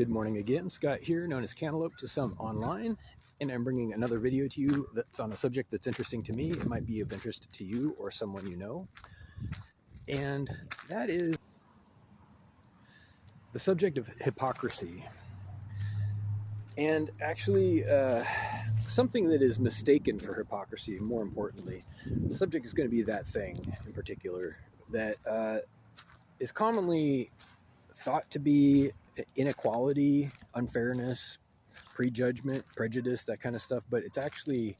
Good morning again. Scott here, known as Cantaloupe to some online, and I'm bringing another video to you that's on a subject that's interesting to me. It might be of interest to you or someone you know, and that is the subject of hypocrisy. And actually, something that is mistaken for hypocrisy, more importantly. The subject is going to be that thing in particular that is commonly thought to be inequality, unfairness, prejudgment, prejudice, that kind of stuff, but it's actually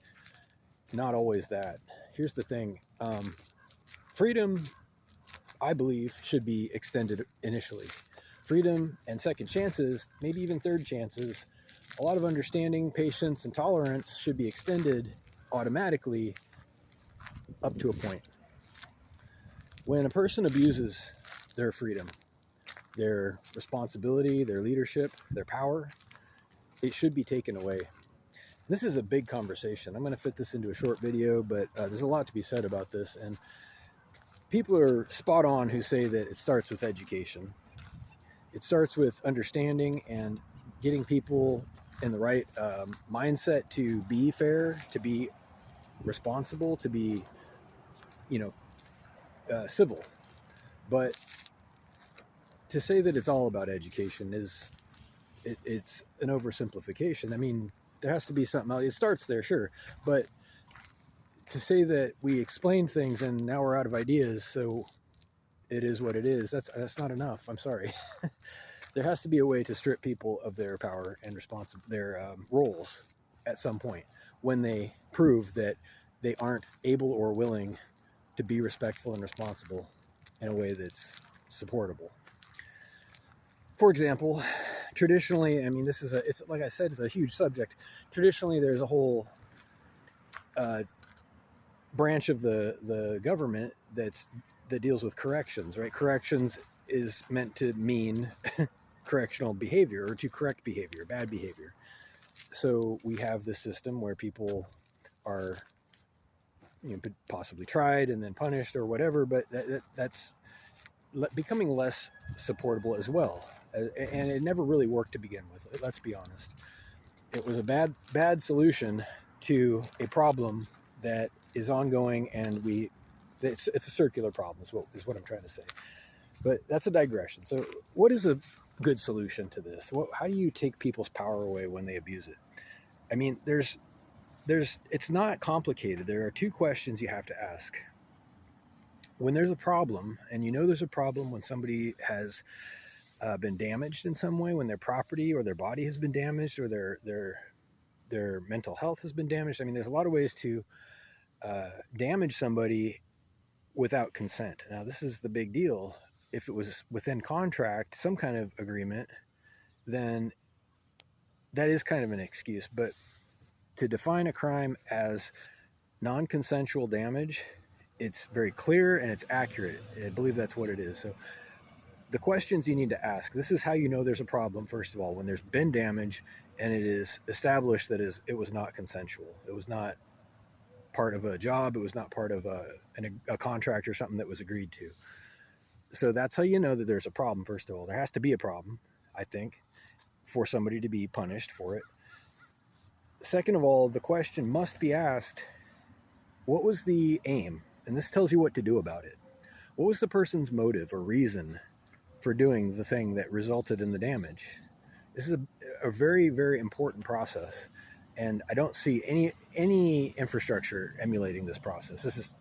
not always that. Here's the thing. Freedom, I believe, should be extended initially. Freedom and second chances, maybe even third chances, a lot of understanding, patience, and tolerance should be extended automatically up to a point. When a person abuses their freedom, their responsibility, their leadership, their power, it should be taken away. This is a big conversation. I'm going to fit this into a short video, but there's a lot to be said about this. And people are spot on who say that it starts with education. It starts with understanding and getting people in the right mindset to be fair, to be responsible, to be, civil. But to say that it's all about education is, it's an oversimplification. I mean, there has to be something else. It starts there, sure. But to say that we explain things and now we're out of ideas, so it is what it is, that's not enough. I'm sorry. There has to be a way to strip people of their power and their roles at some point when they prove that they aren't able or willing to be respectful and responsible in a way that's supportable. For example, traditionally, I mean, it's like I said, it's a huge subject. Traditionally, there's a whole branch of the government that deals with corrections, right? Corrections is meant to mean correctional behavior, or to correct behavior, bad behavior. So we have this system where people are, possibly tried and then punished or whatever, but that's becoming less supportable as well. And it never really worked to begin with. Let's be honest. It was a bad solution to a problem that is ongoing, and it's a circular problem is what I'm trying to say. But that's a digression. So what is a good solution to this? How do you take people's power away when they abuse it? I mean, it's not complicated. There are two questions you have to ask. When there's a problem, and there's a problem when somebody has been damaged in some way, when their property or their body has been damaged, or their mental health has been damaged. I mean, there's a lot of ways to damage somebody without consent. Now, this is the big deal. If it was within contract, some kind of agreement, then that is kind of an excuse. But to define a crime as non-consensual damage, it's very clear and it's accurate. I believe that's what it is. So the questions you need to ask, this is how you know there's a problem, first of all, when there's been damage and it is established that it was not consensual. It was not part of a job. It was not part of a contract or something that was agreed to. So that's how you know that there's a problem, first of all. There has to be a problem, I think, for somebody to be punished for it. Second of all, the question must be asked, what was the aim? And this tells you what to do about it. What was the person's motive or reason for doing the thing that resulted in the damage? This is a very, very important process. And I don't see any infrastructure emulating this process. This is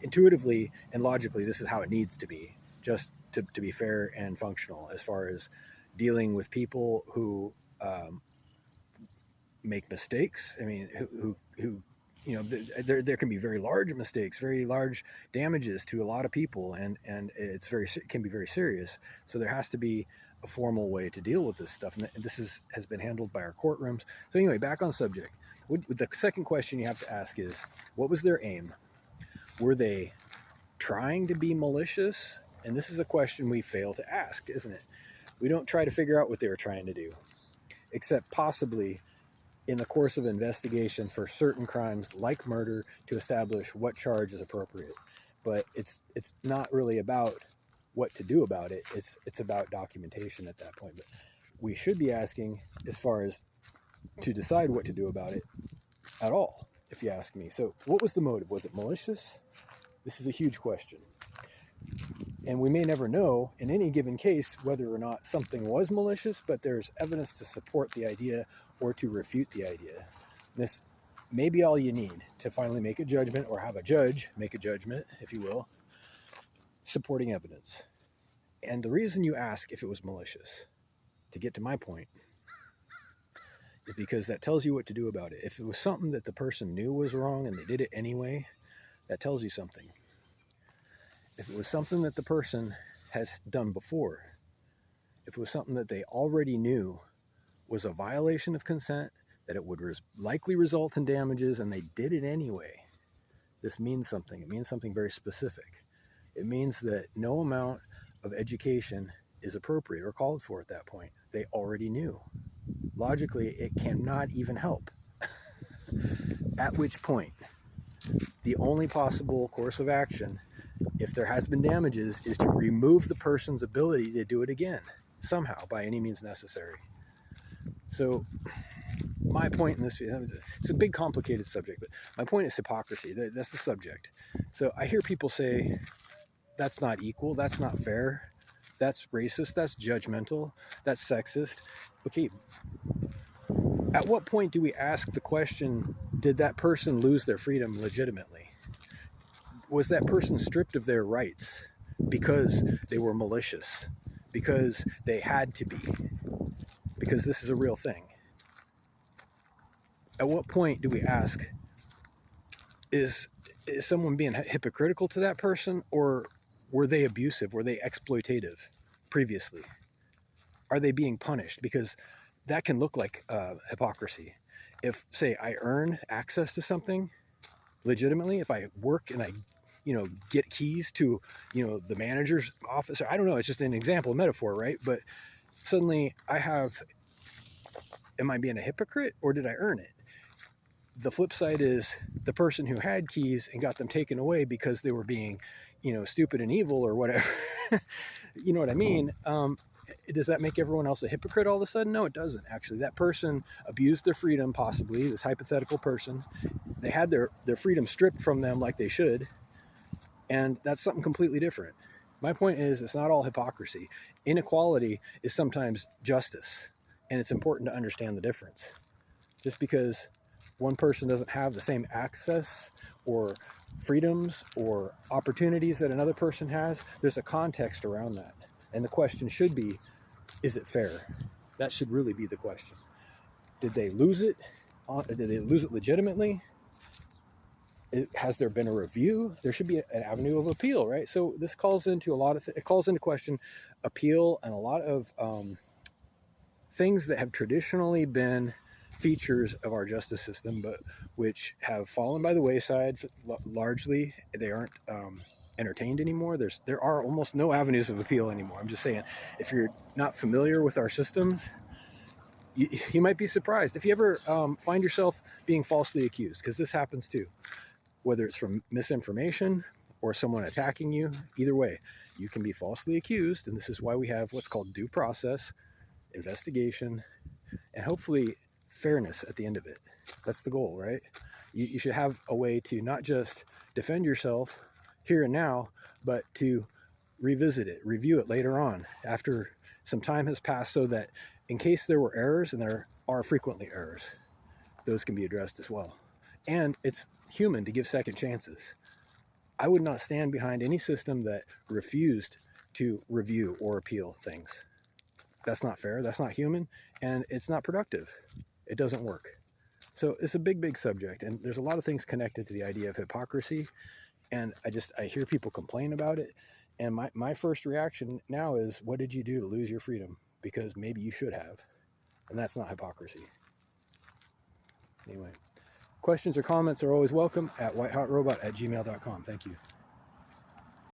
intuitively and logically, this is how it needs to be, just to be fair and functional as far as dealing with people who make mistakes. I mean, who there can be very large mistakes, very large damages to a lot of people, and it can be very serious. So there has to be a formal way to deal with this stuff, and this has been handled by our courtrooms. So anyway, back on subject. The second question you have to ask is, what was their aim? Were they trying to be malicious? And this is a question we fail to ask, isn't it? We don't try to figure out what they were trying to do, except possibly in the course of investigation for certain crimes like murder to establish what charge is appropriate. But it's not really about what to do about it. It's about documentation at that point. But we should be asking as far as to decide what to do about it at all, if you ask me. So what was the motive? Was it malicious? This is a huge question. And we may never know in any given case whether or not something was malicious, but there's evidence to support the idea or to refute the idea. This may be all you need to finally make a judgment, or have a judge make a judgment, if you will, supporting evidence. And the reason you ask if it was malicious, to get to my point, is because that tells you what to do about it. If it was something that the person knew was wrong and they did it anyway, that tells you something. If it was something that the person has done before, if it was something that they already knew was a violation of consent, that it would likely result in damages, and they did it anyway, this means something. It means something very specific. It means that no amount of education is appropriate or called for at that point. They already knew. Logically, it cannot even help. At which point, the only possible course of action, if there has been damages, is to remove the person's ability to do it again, somehow, by any means necessary. So, my point in this, it's a big, complicated subject, but my point is hypocrisy. That's the subject. So I hear people say, that's not equal, that's not fair, that's racist, that's judgmental, that's sexist. Okay, at what point do we ask the question, did that person lose their freedom legitimately? Was that person stripped of their rights because they were malicious, because they had to be, because this is a real thing? At what point do we ask, is someone being hypocritical to that person, or were they abusive? Were they exploitative previously? Are they being punished? Because that can look like hypocrisy. If, say, I earn access to something legitimately, if I work and I, get keys to, the manager's office, I don't know, it's just an example, a metaphor, right? But suddenly am I being a hypocrite, or did I earn it? The flip side is the person who had keys and got them taken away because they were being, stupid and evil or whatever. You know what I mean? Does that make everyone else a hypocrite all of a sudden? No, it doesn't, actually. That person abused their freedom, possibly, this hypothetical person. They had their freedom stripped from them like they should, and that's something completely different. My point is, it's not all hypocrisy. Inequality is sometimes justice, and it's important to understand the difference. Just because one person doesn't have the same access or freedoms or opportunities that another person has, there's a context around that. And the question should be, is it fair? That should really be the question. Did they lose it? Did they lose it legitimately? Has there been a review? There should be an avenue of appeal, right? So this calls into it calls into question appeal and a lot of things that have traditionally been features of our justice system, but which have fallen by the wayside largely. They aren't entertained anymore. There are almost no avenues of appeal anymore. I'm just saying, if you're not familiar with our systems, you might be surprised if you ever find yourself being falsely accused, because this happens too, whether it's from misinformation or someone attacking you. Either way, you can be falsely accused, and this is why we have what's called due process, investigation, and hopefully fairness at the end of it. That's the goal, right? You should have a way to not just defend yourself here and now, but to revisit it, review it later on after some time has passed, so that in case there were errors, and there are frequently errors, those can be addressed as well. And it's human to give second chances. I would not stand behind any system that refused to review or appeal things. That's not fair, that's not human, and it's not productive. It doesn't work. So it's a big, big subject, and there's a lot of things connected to the idea of hypocrisy, and I hear people complain about it, and my first reaction now is, what did you do to lose your freedom? Because maybe you should have, and that's not hypocrisy. Anyway, questions or comments are always welcome at whitehotrobot@gmail.com. Thank you.